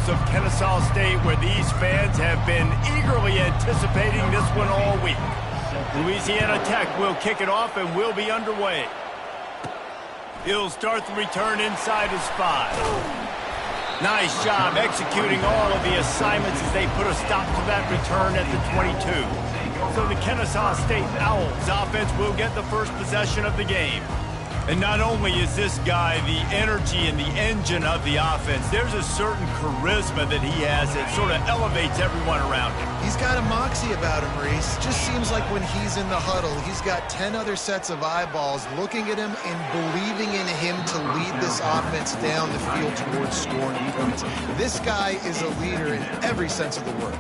halls of Kennesaw State, where these fans have been eagerly anticipating this one all week. Louisiana Tech will kick it off and will be underway. He'll start the return inside his 5. Nice job executing all of the assignments as they put a stop to that return at the 22. So the Kennesaw State Owls offense will get the first possession of the game. And not only is this guy the energy and the engine of the offense, there's a certain charisma that he has that sort of elevates everyone around him. He's got a moxie about him, Reese. Just seems like when he's in the huddle, he's got 10 other sets of eyeballs looking at him and believing in him to lead this offense down the field towards scoring points. This guy is a leader in every sense of the word.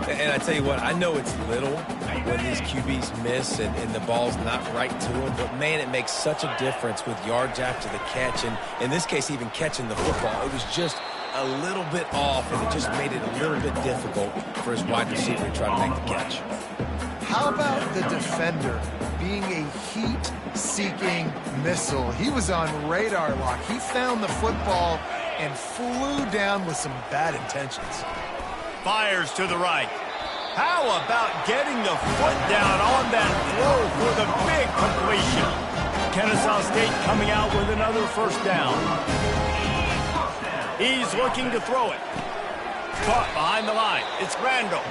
And I tell you what, I know it's little when these QBs miss and the ball's not right to them, but man, it makes such a difference with yards after the catch, and in this case, even catching the football. It was just a little bit off, and it just made it a little bit difficult for his wide receiver to try to make the catch. How about the defender being a heat-seeking missile? He was on radar lock. He found the football and flew down with some bad intentions. Fires to the right. How about getting the foot down on that throw for the big completion? Kennesaw State coming out with another first down. He's looking to throw it. Caught behind the line. It's Randall.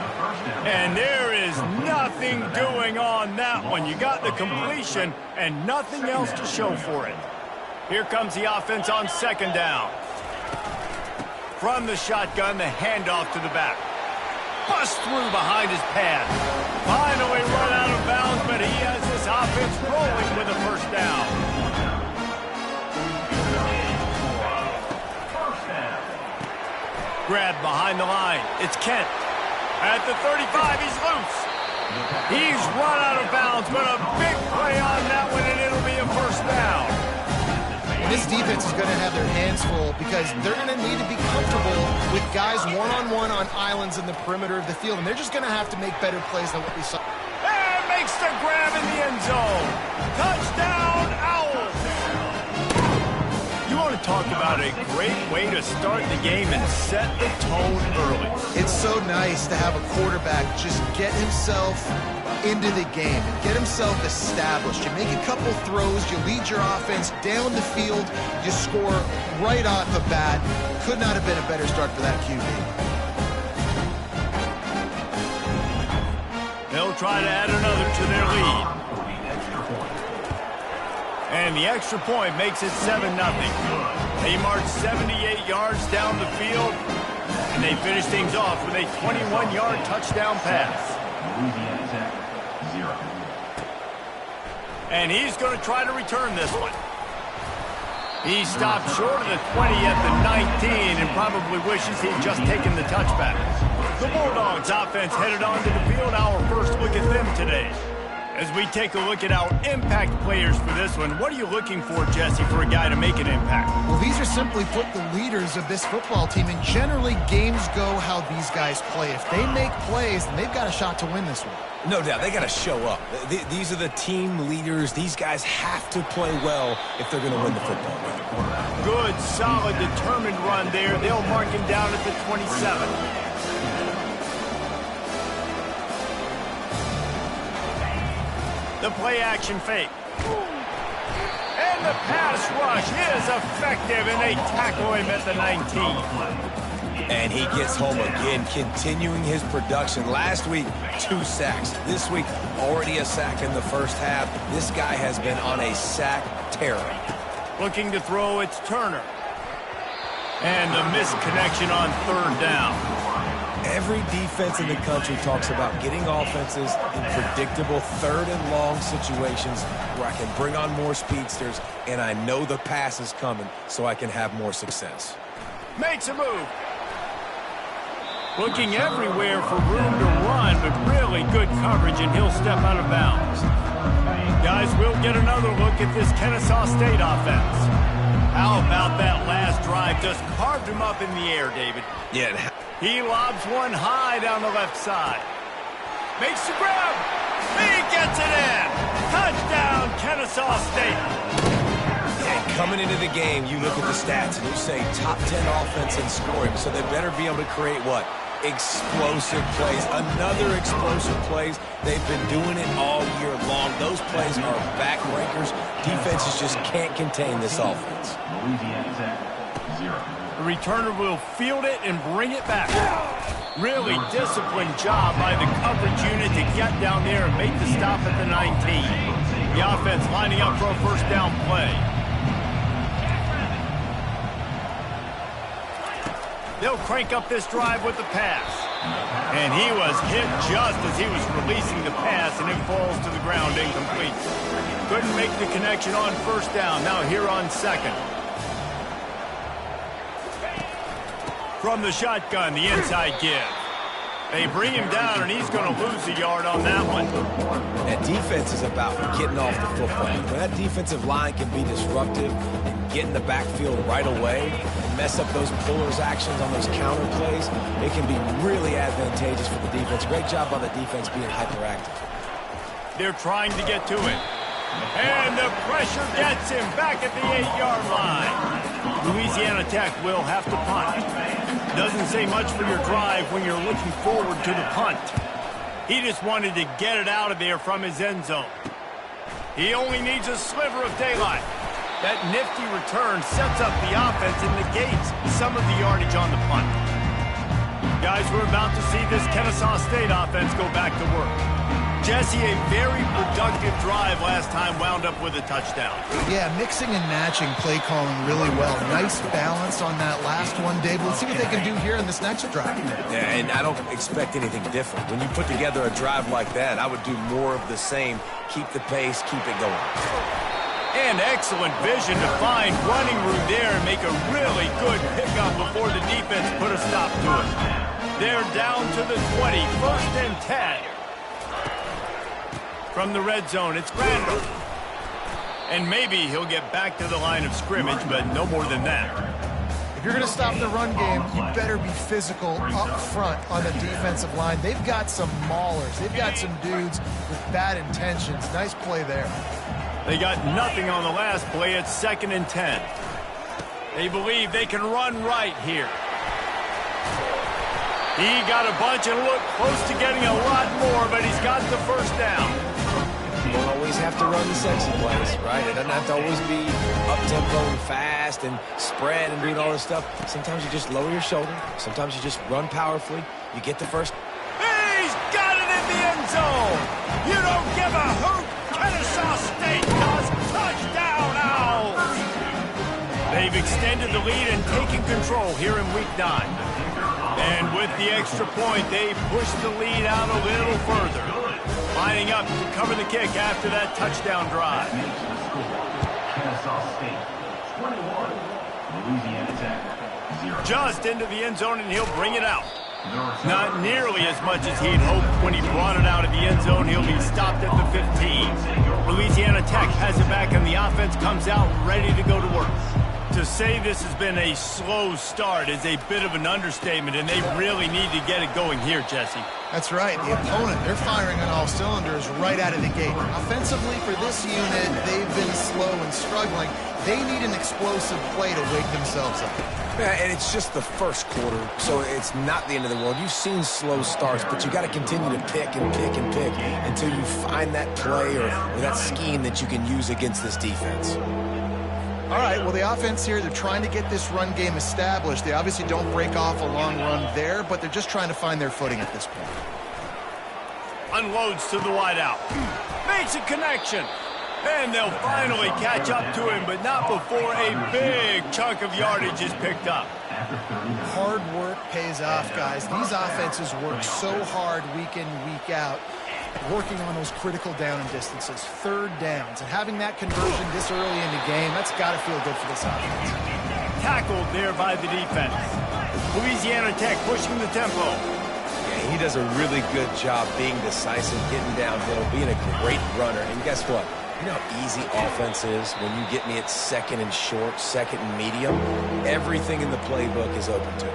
And there is nothing doing on that one. You got the completion and nothing else to show for it. Here comes the offense on second down. From the shotgun, the handoff to the back. Bust through behind his pad. Finally run out of bounds, but he has this offense rolling with a first down. Grab behind the line. It's Kent. At the 35, he's loose. He's run out of bounds, but a big play on that one, and it'll be a first down. This defense is going to have their hands full because they're going to need to be comfortable with guys one-on-one on islands in the perimeter of the field, and they're just going to have to make better plays than what we saw. And makes the grab in the end zone. Touchdown, Owls! You want to talk about a great way to start the game and set the tone early. It's so nice to have a quarterback just get himself into the game and get himself established. You make a couple throws, you lead your offense down the field, you score right off the bat. Could not have been a better start for that QB. They'll try to add another to their lead. And the extra point makes it 7-0. They march 78 yards down the field, and they finish things off with a 21-yard touchdown pass. And he's going to try to return this one. He stopped short of the 20 at the 19 and probably wishes he'd just taken the touchback. The Bulldogs offense headed onto the field. Our first look at them today. As we take a look at our impact players for this one, what are you looking for, Jesse, for a guy to make an impact? Well, these are simply put the leaders of this football team, and generally games go how these guys play. If they make plays, then they've got a shot to win this one. No doubt, they got to show up. These are the team leaders. These guys have to play well if they're going to win the football game. Good, solid, determined run there. They'll mark him down at the 27. The play-action fake. And the pass rush is effective, and they tackle him at the 19. And he gets home again, continuing his production. Last week, 2 sacks. This week, already a sack in the first half. This guy has been on a sack terror. Looking to throw, it's Turner. And the missed connection on third down. Every defense in the country talks about getting offenses in predictable third and long situations where I can bring on more speedsters, and I know the pass is coming so I can have more success. Makes a move. Looking everywhere for room to run, but really good coverage, and he'll step out of bounds. Guys, we'll get another look at this Kennesaw State offense. How about that last drive? Just carved him up in the air, David. Yeah. He lobs one high down the left side. Makes the grab. He gets it in. Touchdown, Kennesaw State. Yeah, coming into the game, you look at the stats and you say top 10 offense in scoring, so they better be able to create what? Explosive plays, another explosive plays. They've been doing it all year long. Those plays are backbreakers. Defenses just can't contain this offense. The returner will field it and bring it back. Really disciplined job by the coverage unit to get down there and make the stop at the 19. The offense lining up for a first down play. They'll crank up this drive with the pass. And he was hit just as he was releasing the pass, and it falls to the ground incomplete. Couldn't make the connection on first down. Now here on second. From the shotgun, the inside give. They bring him down, and he's going to lose a yard on that one. That defense is about getting off the football. When that defensive line can be disruptive and get in the backfield right away and mess up those pullers actions on those counter plays, it can be really advantageous for the defense. Great job on the defense being hyperactive. They're trying to get to it. And the pressure gets him back at the 8-yard line. Louisiana Tech will have to punt. Doesn't say much for your drive when you're looking forward to the punt. He just wanted to get it out of there from his end zone. He only needs a sliver of daylight. That nifty return sets up the offense and negates some of the yardage on the punt. Guys, we're about to see this Kennesaw State offense go back to work. Jesse, a very productive drive last time wound up with a touchdown. Yeah, mixing and matching play calling really well. Nice balance on that last one, Dave. Let's see what they can do here in this next drive. Yeah, and I don't expect anything different. When you put together a drive like that, I would do more of the same. Keep the pace, keep it going. And excellent vision to find running room there and make a really good pickup before the defense put a stop to it. They're down to the 20, 1st and 10. From the red zone, it's Randall. And maybe he'll get back to the line of scrimmage, but no more than that. If you're going to stop the run game, you better be physical up front on the defensive line. They've got some maulers. They've got some dudes with bad intentions. Nice play there. They got nothing on the last play. It's 2nd and 10. They believe they can run right here. He got a bunch and looked close to getting a lot more, but he's got the first down. You don't always have to run the sexy plays, right? It doesn't have to always be up-tempo and fast and spread and doing all this stuff. Sometimes you just lower your shoulder. Sometimes you just run powerfully. You get the first. He's got it in the end zone. You don't give a hoot. Kennesaw State does. Touchdown, Owls. They've extended the lead and taken control here in Week 9. And with the extra point, they push the lead out a little further. Lining up to cover the kick after that touchdown drive. Just into the end zone, and he'll bring it out. Not nearly as much as he'd hoped when he brought it out of the end zone. He'll be stopped at the 15. Louisiana Tech has it back, and the offense comes out ready to go to work. To say this has been a slow start is a bit of an understatement, and they really need to get it going here, Jesse. That's right. The opponent, they're firing on all cylinders right out of the gate. Offensively, for this unit, they've been slow and struggling. They need an explosive play to wake themselves up. Yeah, and it's just the first quarter, so it's not the end of the world. You've seen slow starts, but you got to continue to pick and pick and pick until you find that play or that scheme that you can use against this defense. All right, well, the offense here, they're trying to get this run game established. They obviously don't break off a long run there, but they're just trying to find their footing at this point. Unloads to the wideout. Makes a connection. And they'll finally catch up to him, but not before a big chunk of yardage is picked up. Hard work pays off, guys. These offenses work so hard week in, week out, working on those critical down and distances, 3rd downs, and having that conversion this early in the game, that's got to feel good for this offense. Tackled there by the defense. Louisiana Tech pushing the tempo. Yeah, he does a really good job being decisive, getting downhill, being a great runner. And guess what? You know how easy offense is when you get me at 2nd and short, 2nd and medium? Everything in the playbook is open to me.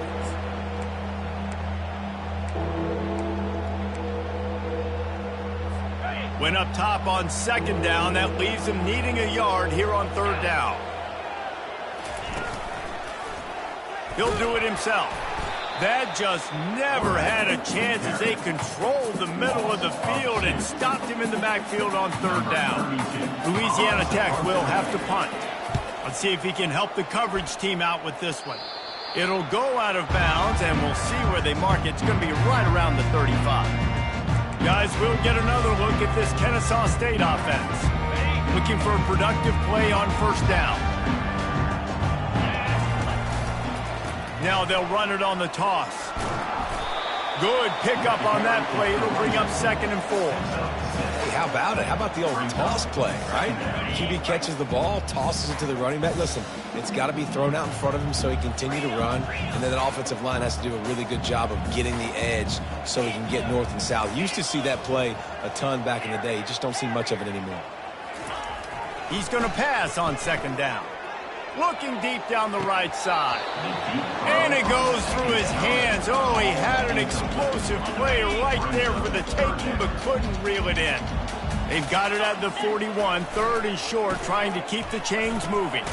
Went up top on 2nd down. That leaves him needing a yard here on 3rd down. He'll do it himself. That just never had a chance as they controlled the middle of the field and stopped him in the backfield on third down. Louisiana Tech will have to punt. Let's see if he can help the coverage team out with this one. It'll go out of bounds, and we'll see where they mark it. It's going to be right around the 35. Guys, we'll get another look at this Kennesaw State offense. Looking for a productive play on first down. Now they'll run it on the toss. Good pickup on that play. It'll bring up 2nd and 4. Hey, how about it? How about the old toss play, right? QB catches the ball, tosses it to the running back. Listen, it's got to be thrown out in front of him so he can continue to run, and then the offensive line has to do a really good job of getting the edge so he can get north and south. Used to see that play a ton back in the day. You just don't see much of it anymore. He's going to pass on 2nd down. Looking deep down the right side. And it goes through his hands. Oh, he had an explosive play right there for the taking, but couldn't reel it in. They've got it at the 41, 3rd and short, trying to keep the chains moving.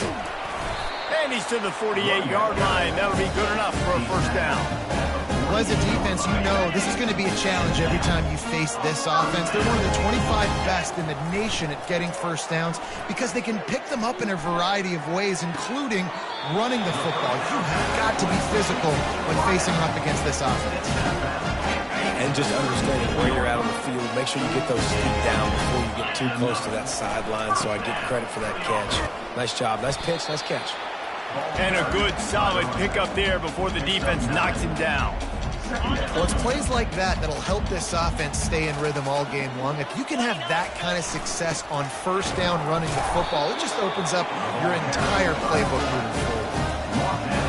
And he's to the 48-yard line. That'll be good enough for a first down. Well, as a defense, you know this is going to be a challenge every time you face this offense. They're one of the 25 best in the nation at getting first downs because they can pick them up in a variety of ways, including running the football. You have got to be physical when facing up against this offense. And just understanding where you're at on the field. Make sure you get those feet down before you get too close to that sideline, so I get credit for that catch. Nice job. Nice pitch. Nice catch. And a good, solid pickup there before the defense knocks him down. Well, it's plays like that that'll help this offense stay in rhythm all game long. If you can have that kind of success on first down running the football, it just opens up your entire playbook moving forward.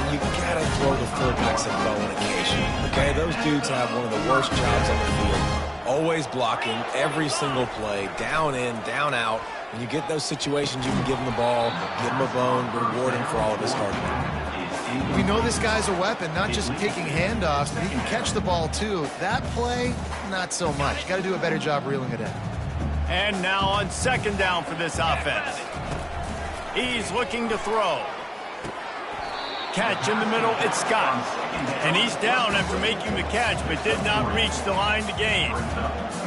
You gotta throw the fullbacks a bone occasionally. Okay, those dudes have one of the worst jobs on the field. Always blocking every single play, down in, down out. When you get those situations, you can give him the ball, give him a bone, reward him for all of his hard work. We know this guy's a weapon, not just taking handoffs, but he can catch the ball too. That play, not so much. Got to do a better job reeling it in. And now on 2nd down for this offense. He's looking to throw. Catch in the middle, it's Scott. And he's down after making the catch, but did not reach the line to gain.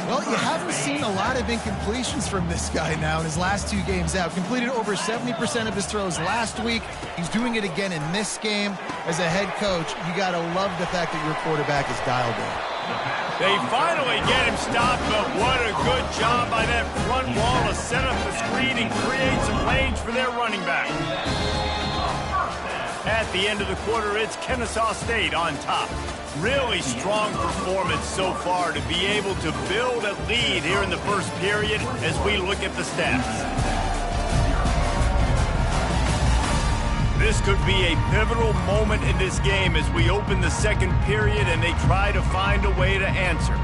Well, you haven't seen a lot of incompletions from this guy now in his last 2 games out. Completed over 70% of his throws last week. He's doing it again in this game. As a head coach, you got to love the fact that your quarterback is dialed in. They finally get him stopped, but what a good job by that front wall to set up the screen and create some lanes for their running back. At the end of the quarter, it's Kennesaw State on top. Really strong performance so far to be able to build a lead here in the first period as we look at the stats. This could be a pivotal moment in this game as we open the second period and they try to find a way to answer.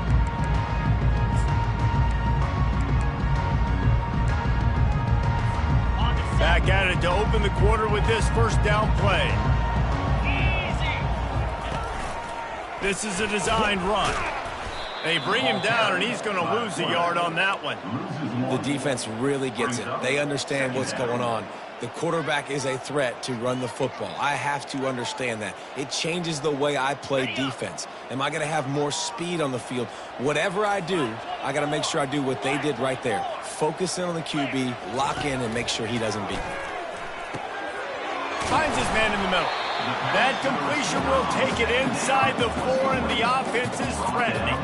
Back at it to open the quarter with this first down play. This is a designed run. They bring him down, and he's going to lose a yard on that one. The defense really gets it. They understand what's going on. The quarterback is a threat to run the football. I have to understand that. It changes the way I play defense. Am I going to have more speed on the field? Whatever I do, I got to make sure I do what they did right there. Focus in on the QB, lock in, and make sure he doesn't beat me. Finds his man in the middle. That completion will take it inside the 4, and the offense is threatening.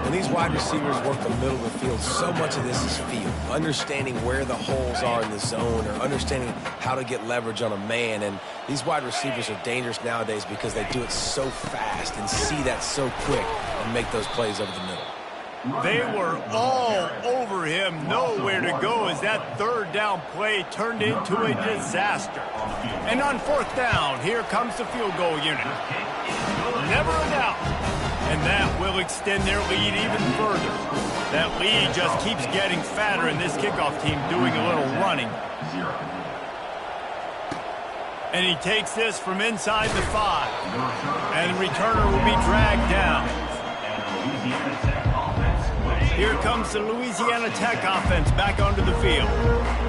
When these wide receivers work the middle of the field, so much of this is feel. Understanding where the holes are in the zone or understanding how to get leverage on a man. And these wide receivers are dangerous nowadays because they do it so fast and see that so quick and make those plays over the middle. They were all over him, nowhere to go as that third down play turned into a disaster. And on 4th down, here comes the field goal unit. Never a doubt. And that will extend their lead even further. That lead just keeps getting fatter, and this kickoff team doing a little running. And he takes this from inside the 5. And the returner will be dragged down. Here comes the Louisiana Tech offense back onto the field.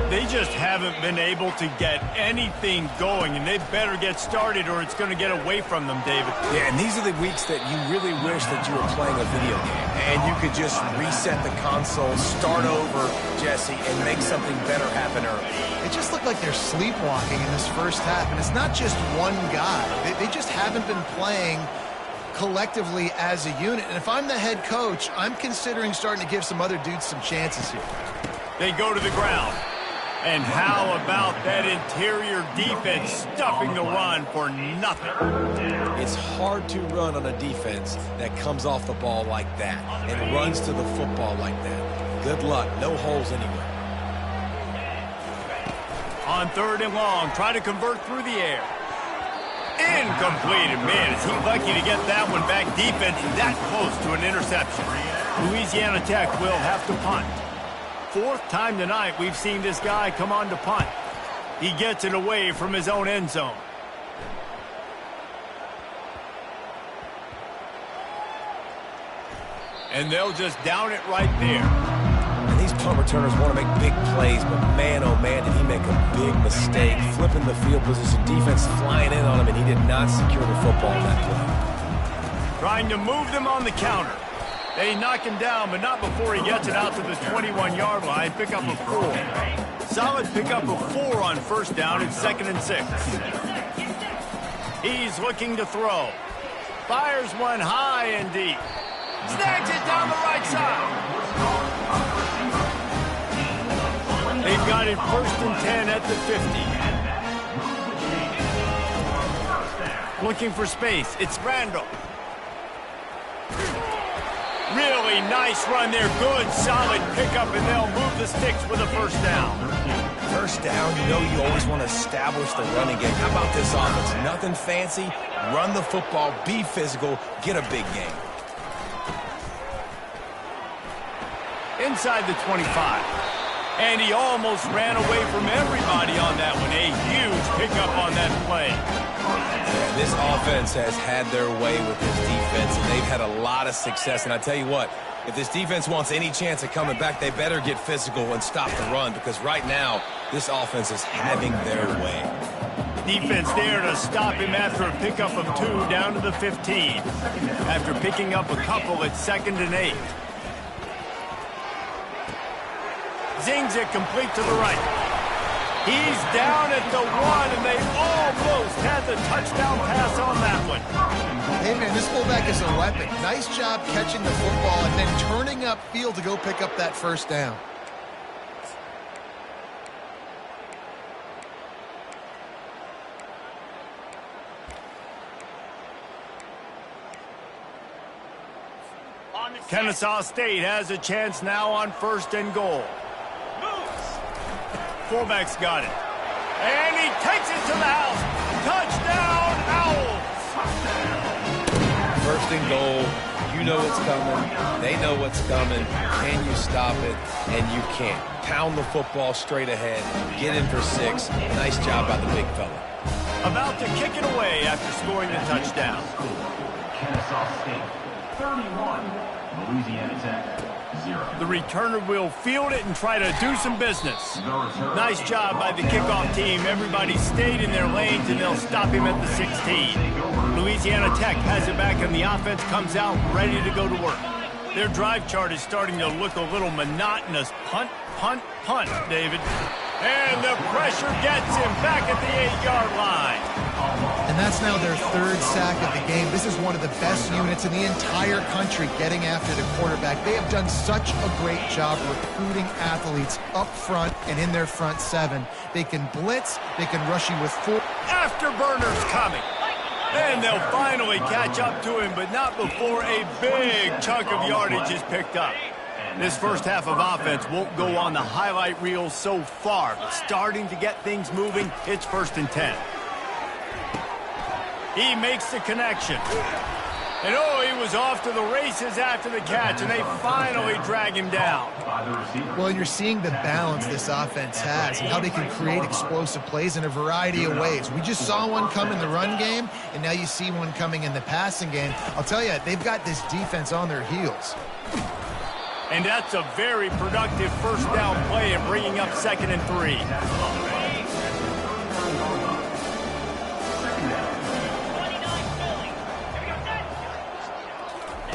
They just haven't been able to get anything going, and they better get started or it's going to get away from them, David. Yeah, and these are the weeks that you really wish that you were playing a video game and you could just reset the console, start over, Jesse, and make something better happen early. It just looked like they're sleepwalking in this first half, and it's not just one guy. They just haven't been playing collectively as a unit. And if I'm the head coach, I'm considering starting to give some other dudes some chances here. They go to the ground. And how about that interior defense stuffing the run for nothing? It's hard to run on a defense that comes off the ball like that and runs to the football like that. Good luck. No holes anywhere. On 3rd and long, try to convert through the air. Incomplete. And man, is he lucky to get that one back. Defense that close to an interception. Louisiana Tech will have to punt. 4th time tonight we've seen this guy come on to punt. He gets it away from his own end zone. And they'll just down it right there. And these punt returners want to make big plays, but man, oh man, did he make a big mistake. Flipping the field position, defense flying in on him, and he did not secure the football in that play. Trying to move them on the counter. They knock him down, but not before he gets it out to the 21-yard line. Pick up a 4. Solid pick up a 4 on 1st down. It's 2nd and 6. He's looking to throw. Fires one high and deep. Snags it down the right side. They've got it 1st and 10 at the 50. Looking for space. It's Randall. Really nice run there. Good, solid pickup, and they'll move the sticks with a 1st down. 1st down, you know you always want to establish the running game. How about this offense? Nothing fancy. Run the football, be physical, get a big game. Inside the 25. And he almost ran away from everybody on that one. A huge pickup on that play. Yeah, this offense has had their way with this defense, and they've had a lot of success. And I tell you what, if this defense wants any chance of coming back, they better get physical and stop the run, because right now, this offense is having their way. Defense there to stop him after a pickup of 2 down to the 15. After picking up a couple at 2nd and 8. Zings it complete to the right. He's down at the 1, and they almost had the touchdown pass on that one. Hey, man, this fullback is a weapon. Nice job catching the football and then turning upfield to go pick up that 1st down. Kennesaw State has a chance now on 1st and goal. Fullback's got it. And he takes it to the house. Touchdown, Owls! 1st and goal. You know what's coming. They know what's coming. Can you stop it? And you can't. Pound the football straight ahead. Get in for 6. Nice job by the big fella. About to kick it away after scoring the touchdown. Kennesaw State, 31. Louisiana Tech, 0. The returner will field it and try to do some business. Nice job by the kickoff team. Everybody stayed in their lanes, and they'll stop him at the 16. Louisiana Tech has it back, and the offense comes out ready to go to work. Their drive chart is starting to look a little monotonous. Punt, punt, punt, David. And the pressure gets him back at the 8-yard line. And that's now their 3rd sack of the game. This is one of the best units in the entire country getting after the quarterback. They have done such a great job recruiting athletes up front and in their front 7. They can blitz, they can rush you with 4. Afterburners coming. And they'll finally catch up to him, but not before a big chunk of yardage is picked up. This first half of offense won't go on the highlight reel so far, but starting to get things moving. It's 1st and 10. He makes the connection. And oh, he was off to the races after the catch, and they finally drag him down. Well, you're seeing the balance this offense has and how they can create explosive plays in a variety of ways. We just saw one come in the run game, and now you see one coming in the passing game. I'll tell you, they've got this defense on their heels. And that's a very productive first down play and bringing up 2nd and 3.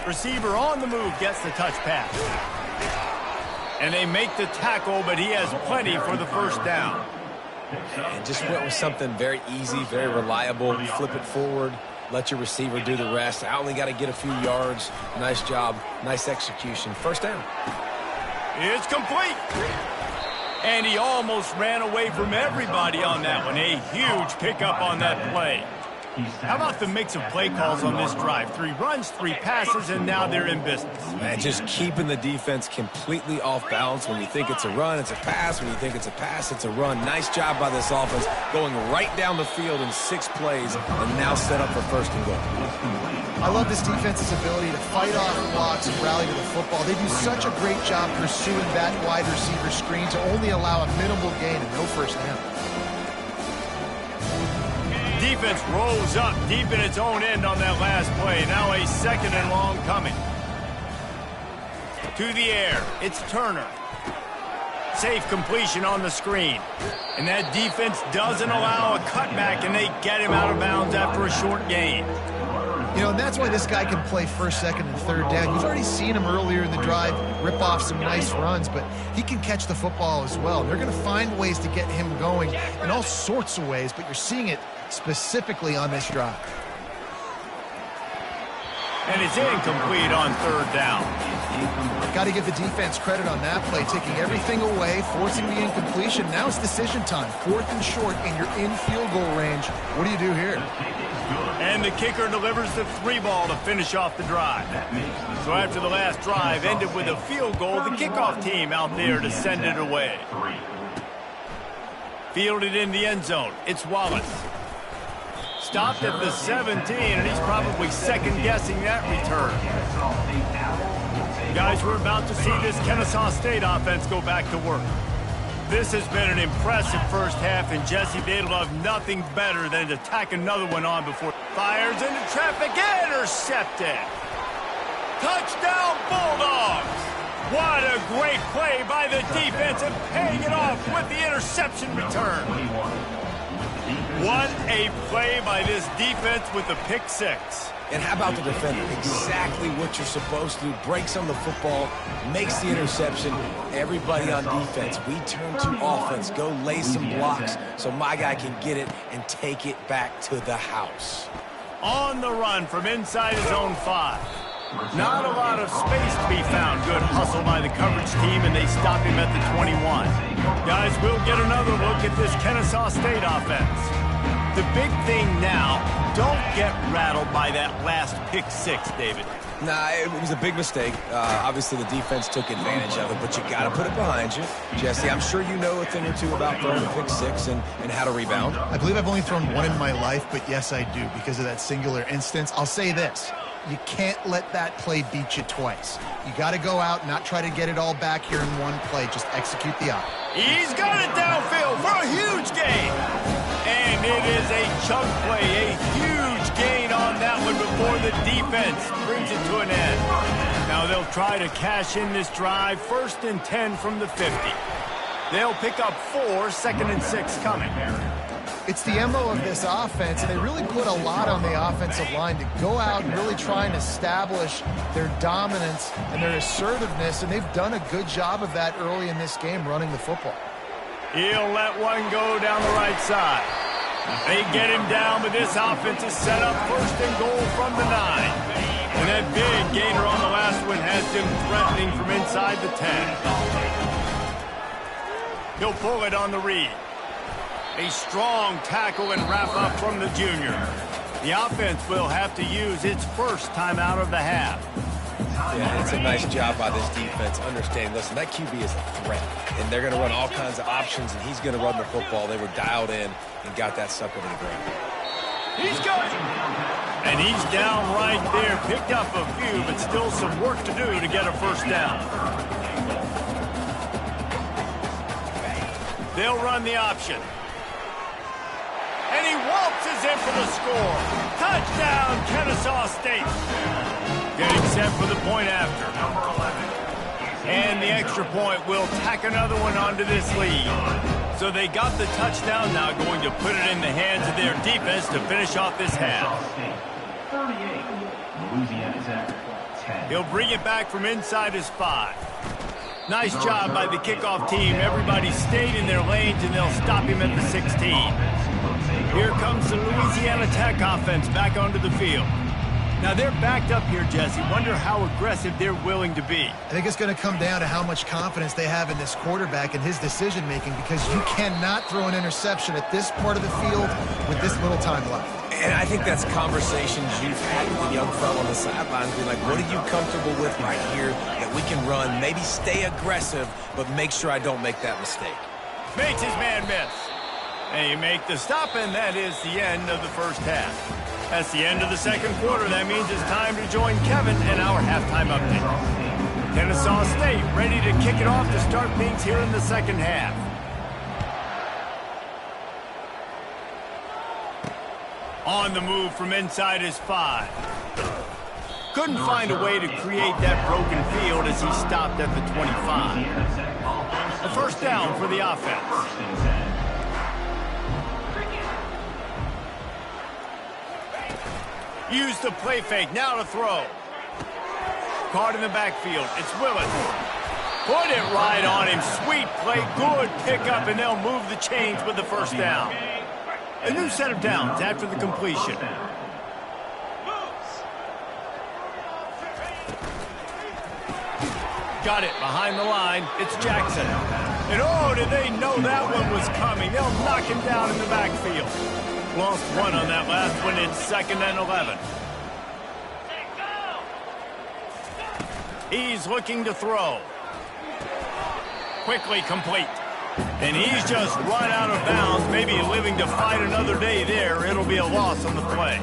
Receiver on the move gets the touch pass. And they make the tackle, but he has plenty for the first down. And just went with something very easy, very reliable. Flip it forward, let your receiver do the rest. I only got to get a few yards. Nice job, nice execution. First down. It's complete. And he almost ran away from everybody on that one. A huge pickup on that play. How about the mix of play calls on this drive? 3 runs, 3 passes, and now they're in business. Man, just keeping the defense completely off balance. When you think it's a run, it's a pass. When you think it's a pass, it's a run. Nice job by this offense, going right down the field in 6 plays, and now set up for 1st and goal. I love this defense's ability to fight off blocks and rally to the football. They do such a great job pursuing that wide receiver screen to only allow a minimal gain and no first down. Defense rolls up deep in its own end on that last play. Now a 2nd and long coming. To the air. It's Turner. Safe completion on the screen. And that defense doesn't allow a cutback, and they get him out of bounds after a short gain. You know, and that's why this guy can play 1st, 2nd, and 3rd down. You've already seen him earlier in the drive rip off some nice runs, but he can catch the football as well. They're going to find ways to get him going in all sorts of ways, but you're seeing it specifically on this drive. And it's incomplete on 3rd down. Got to give the defense credit on that play, taking everything away, forcing the incompletion. Now it's decision time. 4th and short, and you're in field goal range. What do you do here? And the kicker delivers the 3 ball to finish off the drive. So after the last drive ended with a field goal, the kickoff team out there to send it away. Fielded in the end zone. It's Wallace. Stopped at the 17, and he's probably second-guessing that return. Guys, we're about to see this Kennesaw State offense go back to work. This has been an impressive first half, and Jesse, they'll have nothing better than to tack another one on before fires into traffic. Intercepted. Touchdown, Bulldogs. What a great play by the defense and paying it off with the interception return. What a play by this defense with the pick 6. And how about the defender? Exactly what you're supposed to do. Breaks on the football, makes the interception. Everybody on defense, we turn to offense. Go lay some blocks so my guy can get it and take it back to the house. On the run from inside his own 5. Not a lot of space to be found. Good hustle by the coverage team, and they stop him at the 21. Guys, we'll get another look at this Kennesaw State offense. The big thing now, don't get rattled by that last pick 6, David. Nah, it was a big mistake. Obviously, the defense took advantage of it, but you got to put it behind you. Jesse, I'm sure you know a thing or two about throwing a pick 6 and how to rebound. I believe I've only thrown 1 in my life, but yes, I do because of that singular instance. I'll say this. You can't let that play beat you twice. You got to go out and not try to get it all back here in one play. Just execute the op. He's got it downfield for a huge gain. And it is a chunk play, a huge gain on that one before the defense brings it to an end. Now they'll try to cash in this drive. 1st and 10 from the 50. They'll pick up 4, 2nd and 6 coming. It's the MO of this offense, and they really put a lot on the offensive line to go out and really try and establish their dominance and their assertiveness, and they've done a good job of that early in this game running the football. He'll let one go down the right side. They get him down, but this offense is set up 1st and goal from the 9. And that big gainer on the last one has them threatening from inside the 10. He'll pull it on the read. A strong tackle and wrap up from the junior. The offense will have to use its first timeout of the half. Yeah, it's a nice job by this defense. Understand, listen, that QB is a threat, and they're going to run all kinds of options, and he's going to run the football. They were dialed in and got that sucker to the ground. He's got it. And he's down right there. Picked up a few, but still some work to do to get a first down. They'll run the option. And he waltzes in for the score. Touchdown, Kennesaw State. Getting set for the point after. And the extra point will tack another one onto this lead. So they got the touchdown, now going to put it in the hands of their defense to finish off this half. 38, Louisiana Tech, 10. He'll bring it back from inside his 5. Nice job by the kickoff team. Everybody stayed in their lanes, and they'll stop him at the 16. Here comes the Louisiana Tech offense back onto the field. Now, they're backed up here, Jesse. Wonder how aggressive they're willing to be. I think it's going to come down to how much confidence they have in this quarterback and his decision-making, because you cannot throw an interception at this part of the field with this little time left. And I think that's conversations you've had with the young fellow on the sidelines. Being like, what are you comfortable with right here that we can run? Maybe stay aggressive, but make sure I don't make that mistake. Makes his man miss. And you make the stop, and that is the end of the first half. That's the end of the second quarter. That means it's time to join Kevin in our halftime update. Kennesaw State ready to kick it off to start things here in the second half. On the move from inside his 5. Couldn't find a way to create that broken field as he stopped at the 25. A first down for the offense. Use the play fake, now to throw. Caught in the backfield, it's Willis. Put it right on him, sweet play, good pickup, and they'll move the chains with the first down. A new set of downs after the completion. Got it behind the line, it's Jackson. And oh, did they know that one was coming. They'll knock him down in the backfield. Lost one on that last one. It's 2nd and 11. He's looking to throw. Quickly complete. And he's just run out of bounds, maybe living to fight another day there. It'll be a loss on the play.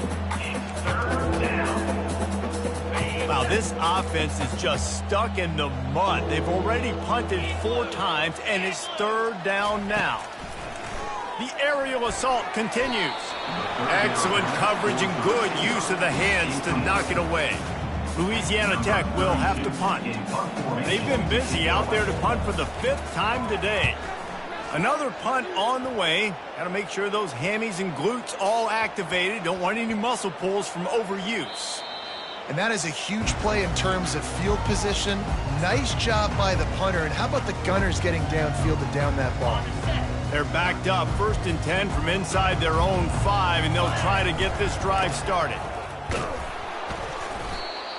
Wow, this offense is just stuck in the mud. They've already punted 4 times, and it's 3rd down now. The aerial assault continues. Excellent coverage and good use of the hands to knock it away. Louisiana Tech will have to punt. They've been busy out there to punt for the 5th time today. Another punt on the way. Got to make sure those hammies and glutes all activated. Don't want any muscle pulls from overuse. And that is a huge play in terms of field position. Nice job by the punter. And how about the Gunners getting downfield to down that ball? They're backed up, 1st and 10 from inside their own 5, and they'll try to get this drive started.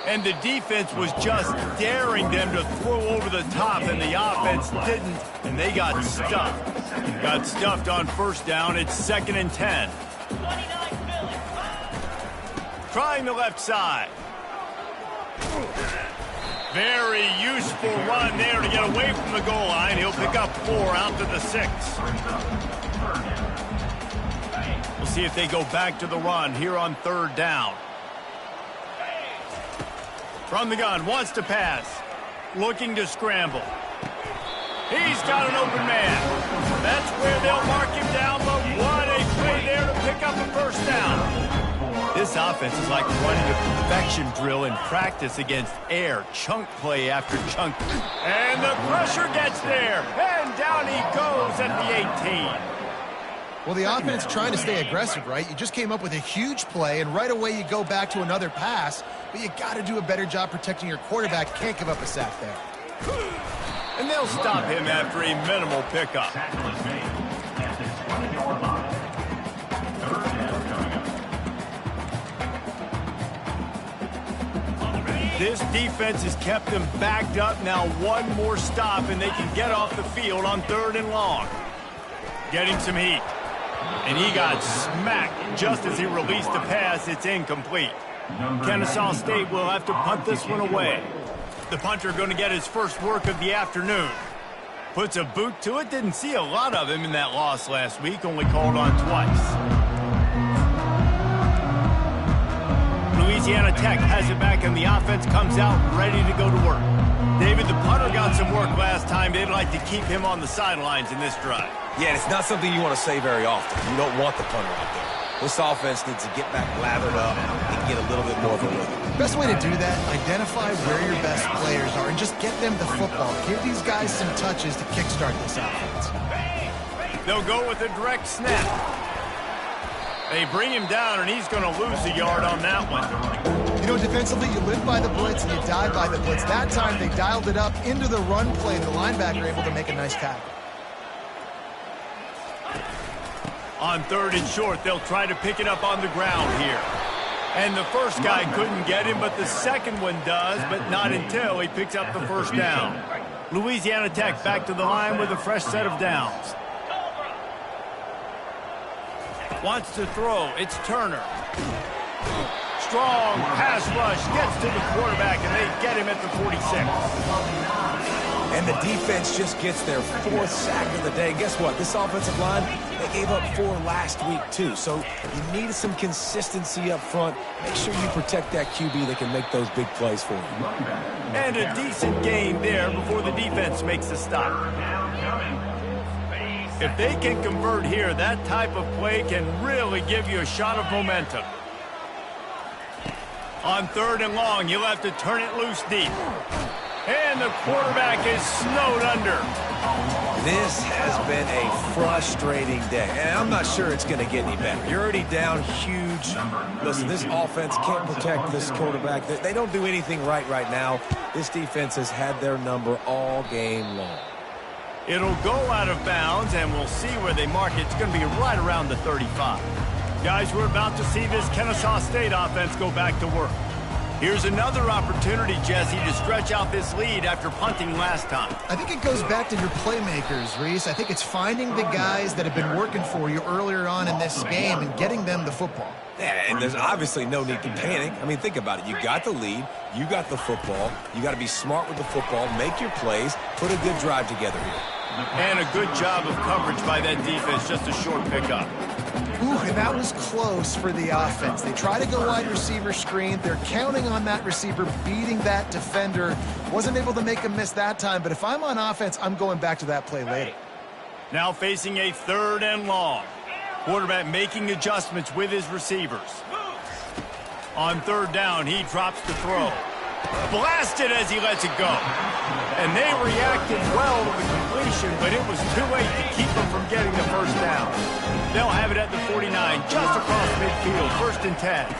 And the defense was just daring them to throw over the top, and the offense didn't, and they got stuffed. Got stuffed on 1st down. It's 2nd and 10. Trying the left side. Very useful run there to get away from the goal line. He'll pick up 4 out to the 6. We'll see if they go back to the run here on 3rd down. From the gun, wants to pass. Looking to scramble. He's got an open man. That's where they'll mark him down, but what a play there to pick up a 1st down. This offense is like running a perfection drill in practice against air. Chunk play after chunk. And the pressure gets there. And down he goes at the 18. Well, the offense trying to stay aggressive, right? You just came up with a huge play, and right away you go back to another pass. But you got to do a better job protecting your quarterback. Can't give up a sack there. And they'll stop him after a minimal pickup. This defense has kept them backed up. Now 1 more stop, and they can get off the field on 3rd and long. Getting some heat. And he got smacked just as he released the pass. It's incomplete. Kennesaw State will have to punt this one away. The punter going to get his first work of the afternoon. Puts a boot to it. Didn't see a lot of him in that loss last week. Only called on twice. Louisiana Tech has it back, and the offense comes out ready to go to work. David, the punter got some work last time. They'd like to keep him on the sidelines in this drive. Yeah, it's not something you want to say very often. You don't want the punter out there. This offense needs to get back lathered up and get a little bit more of a rhythm. Best way to do that, identify where your best players are and just get them the football. Give these guys some touches to kickstart this offense. They'll go with a direct snap. They bring him down, and he's going to lose a yard on that one. You know, defensively, you live by the blitz and you die by the blitz. That time, they dialed it up into the run play. The linebacker able to make a nice tackle. On 3rd and short, they'll try to pick it up on the ground here. And the first guy couldn't get him, but the second one does, but not until he picks up the first down. Louisiana Tech back to the line with a fresh set of downs. Wants to throw. It's Turner. Strong pass rush, gets to the quarterback, and they get him at the 46. And the defense just gets their 4th sack of the day. Guess what? This offensive line, they gave up 4 last week, too. So you need some consistency up front. Make sure you protect that QB that can make those big plays for you. And a decent gain there before the defense makes a stop. If they can convert here, that type of play can really give you a shot of momentum. On 3rd and long, you'll have to turn it loose deep. And the quarterback is snowed under. This has been a frustrating day, and I'm not sure it's going to get any better. You're already down huge. Listen, this offense can't protect this quarterback. They don't do anything right now. This defense has had their number all game long. It'll go out of bounds, and we'll see where they mark it. It's going to be right around the 35. Guys, we're about to see this Kennesaw State offense go back to work. Here's another opportunity, Jesse, to stretch out this lead after punting last time. I think it goes back to your playmakers, Reese. I think it's finding the guys that have been working for you earlier on in this game and getting them the football. Yeah, and there's obviously no need to panic. I mean, think about it. You got the lead. You got the football. You got to be smart with the football, make your plays, put a good drive together here. And a good job of coverage by that defense, just a short pickup. Ooh, and that was close for the offense. They try to go wide receiver screen. They're counting on that receiver beating that defender. Wasn't able to make a miss that time, but if I'm on offense, I'm going back to that play later. Now facing a 3rd and long. Quarterback making adjustments with his receivers. On 3rd down, he drops the throw. Blasted as he lets it go. And they reacted well to the completion, but it was too late to keep them from getting the first down. They'll have it at the 49, just across midfield, 1st and 10.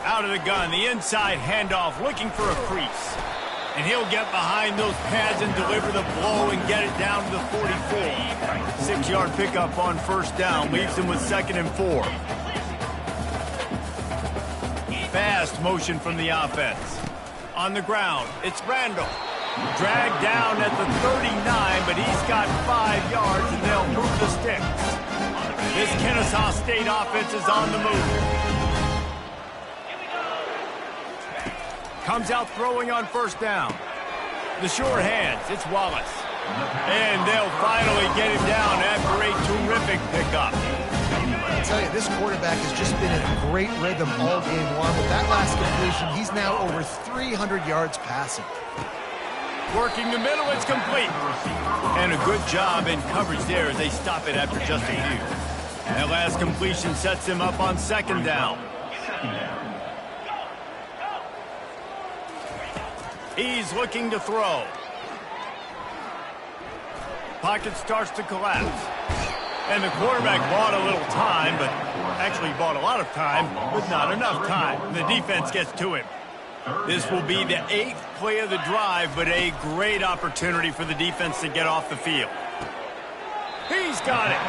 Out of the gun, the inside handoff, looking for a crease. And he'll get behind those pads and deliver the blow and get it down to the 44. 6-yard pickup on 1st down, leaves him with 2nd and 4. Fast motion from the offense. On the ground, it's Randall. Dragged down at the 39, but he's got 5 yards, and they'll move the sticks. This Kennesaw State offense is on the move. Comes out throwing on 1st down. The sure hands, it's Wallace. And they'll finally get him down after a terrific pickup. I tell you, this quarterback has just been in a great rhythm all game long. With that last completion, he's now over 300 yards passing. Working the middle, it's complete. And a good job in coverage there as they stop it after just a few. That last completion sets him up on 2nd down. He's looking to throw. Pocket starts to collapse. And the quarterback bought a little time, but actually bought a lot of time, but not enough time. The defense gets to him. This will be the 8th play of the drive, but a great opportunity for the defense to get off the field. He's got it.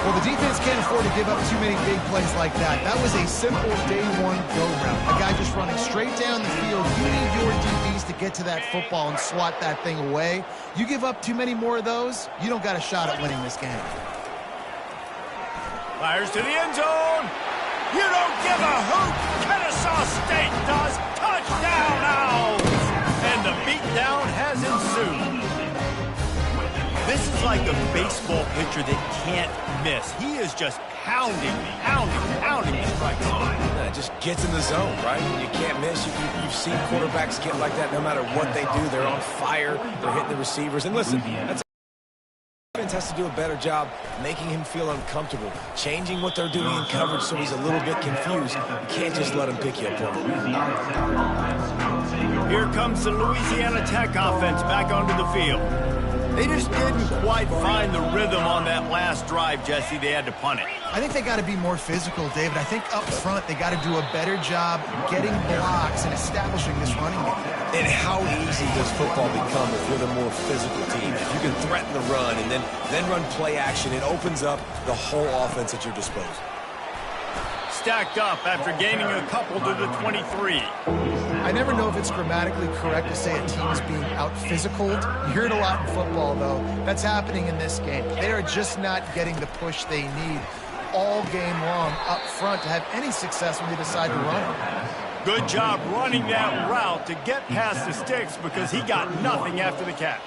Well, the defense can't afford to give up too many big plays like that. That was a simple day one go route. A guy just running straight down the field. You need your DBs to get to that football and swat that thing away. You give up too many more of those, you don't got a shot at winning this game. Fires to the end zone. You don't give a hoot. Kennesaw State does. Touchdown Owls. And the beatdown has ensued. This is like a baseball pitcher that can't miss. He is just pounding the strike zone. Yeah, it just gets in the zone, right? You can't miss. You've seen quarterbacks get like that no matter what they do. They're on fire. They're hitting the receivers. And listen, that's Defense has to do a better job making him feel uncomfortable, changing what they're doing in coverage so he's a little bit confused. You can't just let him pick you apart. Here comes the Louisiana Tech offense back onto the field. They just didn't quite find the rhythm on that last drive, Jesse. They had to punt it. I think they got to be more physical, David. I think up front they got to do a better job getting blocks and establishing this running game. And how easy does football become if you're the more physical team? If you can threaten the run and then run play action, it opens up the whole offense at your disposal. Stacked up after gaining a couple to the 23. I never know if it's grammatically correct to say a team is being out-physicaled. You hear it a lot in football, though. That's happening in this game. They are just not getting the push they need all game long up front to have any success when they decide to run. Good job running that route to get past the sticks because he got nothing after the catch.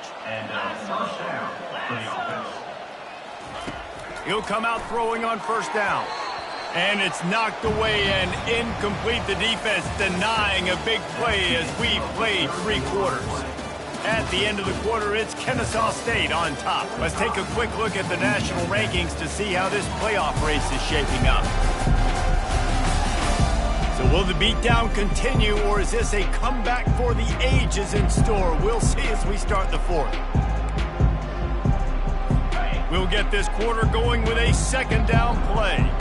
He'll come out throwing on first down. And it's knocked away and incomplete. The defense denying a big play as we played 3 quarters. At the end of the quarter, it's Kennesaw State on top. Let's take a quick look at the national rankings to see how this playoff race is shaping up. So will the beatdown continue, or is this a comeback for the ages in store? We'll see as we start the 4th. We'll get this quarter going with a second down play.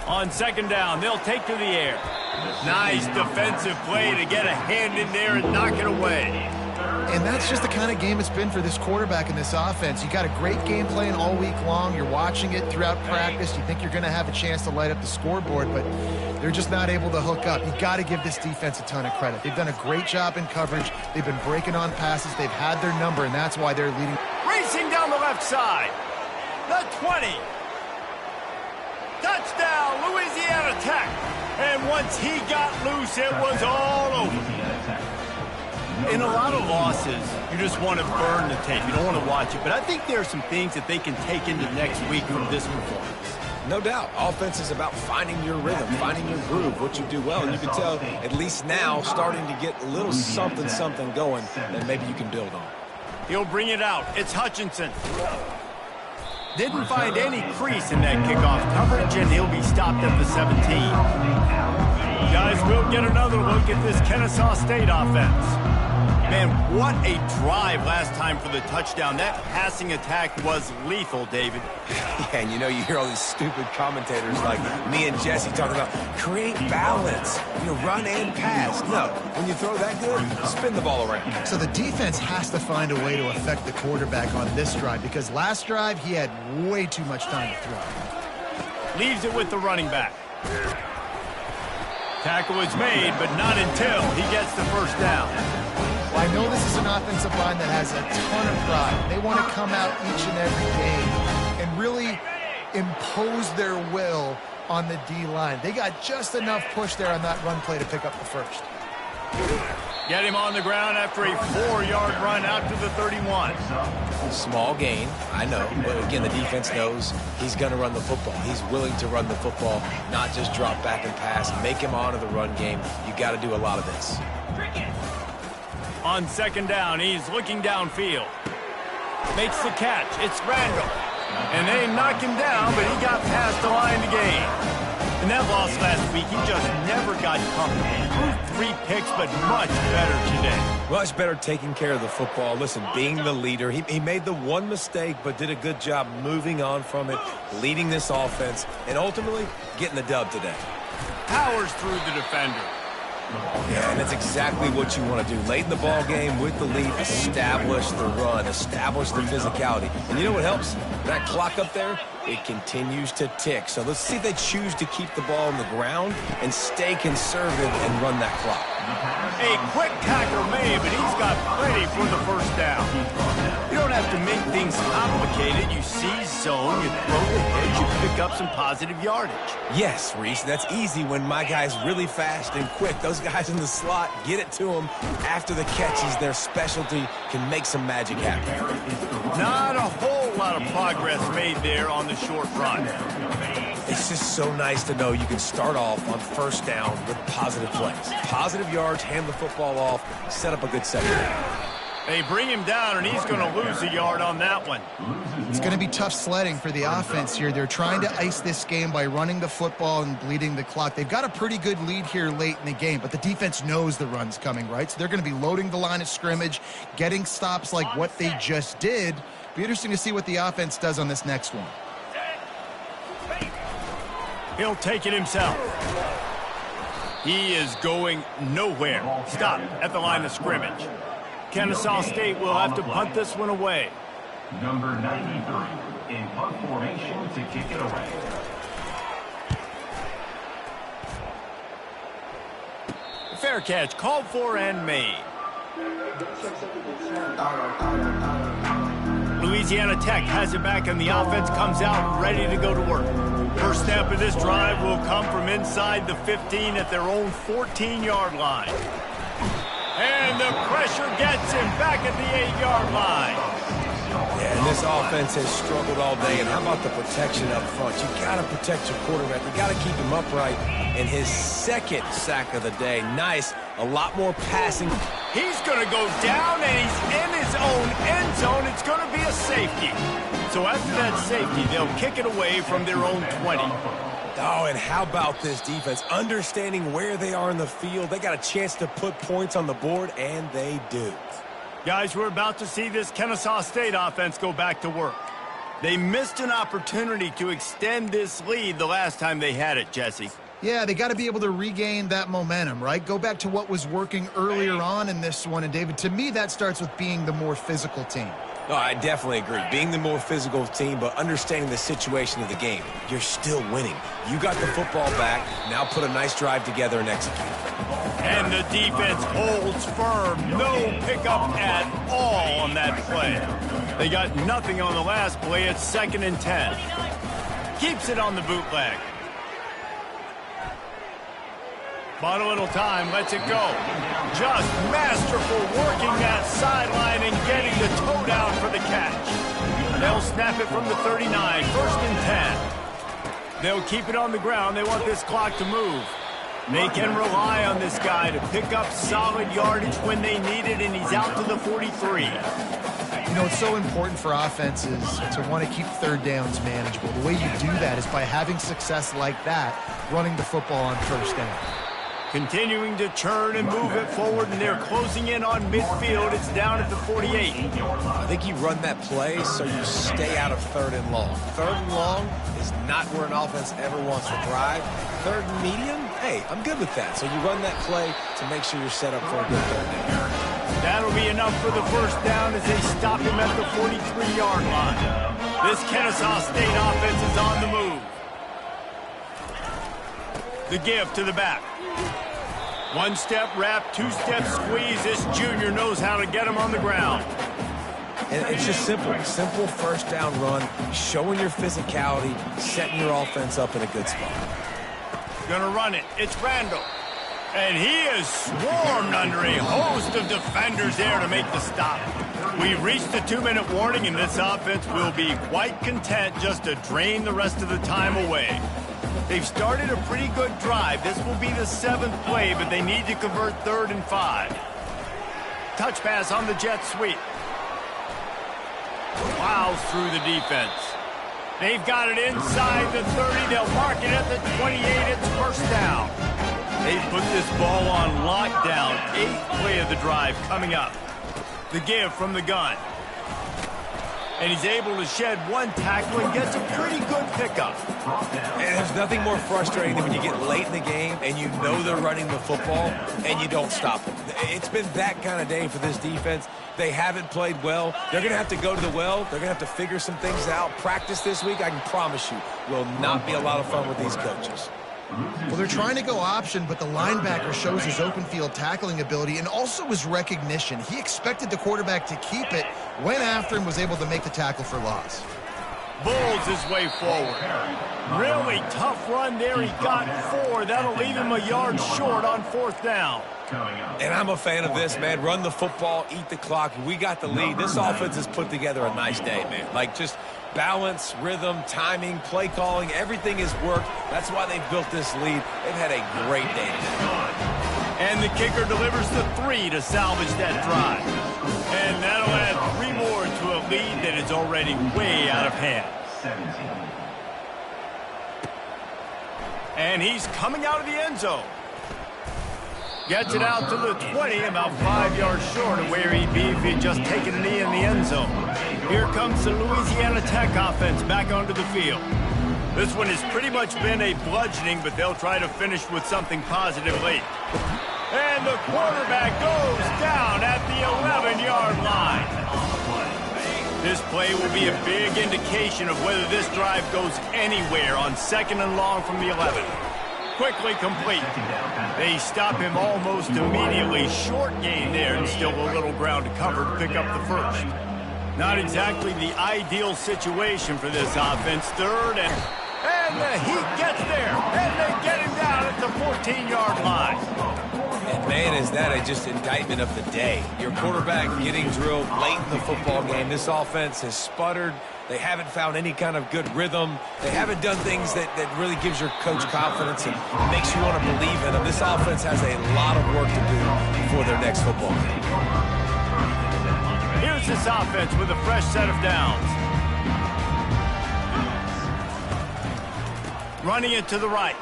On second down, they'll take to the air. Nice defensive play to get a hand in there and knock it away. And that's just the kind of game it's been for this quarterback in this offense. You got a great game plan all week long. You're watching it throughout practice. You think you're going to have a chance to light up the scoreboard, but they're just not able to hook up. You got to give this defense a ton of credit. They've done a great job in coverage. They've been breaking on passes. They've had their number, and that's why they're leading. Racing down the left side. The 20. Touchdown, Louisiana Tech. And once he got loose, it was all over. In a lot of losses, you just want to burn the tape. You don't want to watch it. But I think there are some things that they can take into next week from this performance. No doubt. Offense is about finding your rhythm, finding your groove, what you do well. And you can tell, at least now, starting to get a little something going that maybe you can build on. He'll bring it out. It's Hutchinson. Didn't find any crease in that kickoff coverage, and he'll be stopped at the 17. Guys, we'll get another look at this Kennesaw State offense. Man, what a drive last time for the touchdown. That passing attack was lethal, David. Yeah, and you know, you hear all these stupid commentators like me and Jesse talking about create balance, run and pass. No, when you throw that good, spin the ball around. So the defense has to find a way to affect the quarterback on this drive because last drive he had way too much time to throw. Leaves it with the running back. Tackle is made, but not until he gets the first down. Well, I know this is an offensive line that has a ton of pride. They want to come out each and every game and really impose their will on the D-line. They got just enough push there on that run play to pick up the first. Get him on the ground after a 4-yard run out to the 31. Small gain, I know, but again, the defense knows he's going to run the football. He's willing to run the football, not just drop back and pass, make him honor the run game. You got to do a lot of this. On second down, he's looking downfield. Makes the catch. It's Randall. And they knock him down, but he got past the line to gain. In that loss last week, he just never got comfortable. Threw 3 picks, but much better today. Much better taking care of the football. Listen, being the leader, he made the one mistake, but did a good job moving on from it, leading this offense, and ultimately getting the dub today. Powers through the defender. Yeah, and that's exactly what you want to do. Late in the ball game with the lead, establish the run, establish the physicality. And you know what helps? That clock up there, it continues to tick. So let's see if they choose to keep the ball on the ground and stay conservative and run that clock. A quick tackle made, but he's got plenty for the first down. You don't have to make things complicated. You seize zone, you throw the hitch, you pick up some positive yardage. Yes, Reese, that's easy when my guy's really fast and quick. Those guys in the slot, get it to them after the catches. Their specialty can make some magic happen. Not a whole lot of progress made there on the short run. It's just so nice to know you can start off on first down with positive plays. Positive yards, hand the football off, set up a good second. They bring him down, and he's going to lose a yard on that one. It's going to be tough sledding for the offense here. They're trying to ice this game by running the football and bleeding the clock. They've got a pretty good lead here late in the game, but the defense knows the run's coming, right? So they're going to be loading the line of scrimmage, getting stops like what they just did. Be interesting to see what the offense does on this next one. He'll take it himself. He is going nowhere. Stop at the line of scrimmage. Kennesaw State will have to punt this one away. Number 93 in punt formation to kick it away. Fair catch called for and made. Louisiana Tech has it back, and the offense comes out ready to go to work. First snap of this drive will come from inside the 15 at their own 14-yard line. And the pressure gets him back at the 8-yard line. Yeah, and this offense has struggled all day. And how about the protection up front? You got to protect your quarterback. You got to keep him upright. And his second sack of the day, nice. A lot more passing. He's going to go down, and he's in his own end zone. It's going to be a safety. So after that safety, they'll kick it away from their own 20. Oh, and how about this defense? Understanding where they are in the field. They got a chance to put points on the board, and they do. Guys, we're about to see this Kennesaw State offense go back to work. They missed an opportunity to extend this lead the last time they had it, Jesse. Yeah, they got to be able to regain that momentum, right? Go back to what was working earlier on in this one. And, David, to me, that starts with being the more physical team. No, I definitely agree. Being the more physical team, but understanding the situation of the game. You're still winning. You got the football back. Now put a nice drive together and execute. And the defense holds firm. No pickup at all on that play. They got nothing on the last play. It's 2nd and 10. Keeps it on the bootleg. Bought a little time, lets it go. Just masterful working that sideline and getting the toe down for the catch. They'll snap it from the 39, 1st and 10. They'll keep it on the ground. They want this clock to move. They can rely on this guy to pick up solid yardage when they need it, and he's out to the 43. You know, it's so important for offenses to want to keep third downs manageable. The way you do that is by having success like that, running the football on 1st down. Continuing to churn and move it forward, and they're closing in on midfield. It's down at the 48. I think you run that play so you stay out of 3rd and long. 3rd and long is not where an offense ever wants to drive. 3rd and medium, hey, I'm good with that. So you run that play to make sure you're set up for a good 3rd down. That'll be enough for the 1st down as they stop him at the 43-yard line. This Kennesaw State offense is on the move. The give to the back. 1-step wrap, 2-step squeeze. This junior knows how to get him on the ground. And it's just simple 1st down run, showing your physicality, setting your offense up in a good spot. Gonna run it. It's Randall. And he is swarmed under a host of defenders there to make the stop. We've reached the 2-minute warning, and this offense will be quite content just to drain the rest of the time away. They've started a pretty good drive. This will be the 7th play, but they need to convert 3rd and 5. Touch pass on the jet sweep. Plows through the defense. They've got it inside the 30. They'll mark it at the 28. It's 1st down. They put this ball on lockdown. 8th play of the drive coming up. The give from the gun. And he's able to shed 1 tackle and gets a pretty good pickup. And there's nothing more frustrating than when you get late in the game and you know they're running the football and you don't stop them. It's been that kind of day for this defense. They haven't played well. They're going to have to go to the well. They're going to have to figure some things out. Practice this week, I can promise you, will not be a lot of fun with these coaches. Well, they're trying to go option, but the linebacker shows his open field tackling ability and also his recognition. He expected the quarterback to keep it, went after him, was able to make the tackle for loss. Bulls his way forward. Really tough run there. He got 4. That'll leave him a yard short on 4th down. And I'm a fan of this, man. Run the football, eat the clock. We got the lead. This offense has put together a nice day, man. Like, just balance, rhythm, timing, play calling, everything has worked. That's why they've built this lead. They've had a great day today. And the kicker delivers the 3 to salvage that drive. And that'll add 3 more to a lead that is already way out of hand. 17. And he's coming out of the end zone. Gets it out to the 20, about 5 yards short of where he'd be if he'd just taken a knee in the end zone. Here comes the Louisiana Tech offense back onto the field. This one has pretty much been a bludgeoning, but they'll try to finish with something positive late. And the quarterback goes down at the 11-yard line. This play will be a big indication of whether this drive goes anywhere on 2nd and long from the 11. Quickly complete. They stop him almost immediately. Short gain there and still a little ground to cover to pick up the first. Not exactly the ideal situation for this offense. 3rd and the Heat gets there. And they get him down at the 14-yard line. And man, is that just indictment of the day. Your quarterback getting drilled late in the football game. This offense has sputtered. They haven't found any kind of good rhythm. They haven't done things that really gives your coach confidence and makes you want to believe in them. This offense has a lot of work to do before their next football game. Here's this offense with a fresh set of downs. Running it to the right.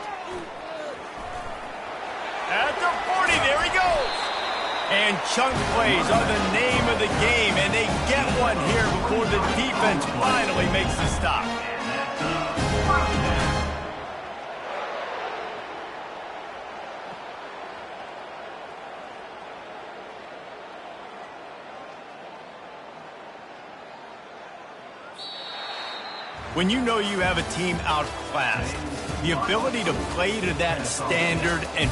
At the 40, there he goes. And chunk plays are the name of the game, and they get one here before the defense finally makes the stop. When you know you have a team outclassed, the ability to play to that standard and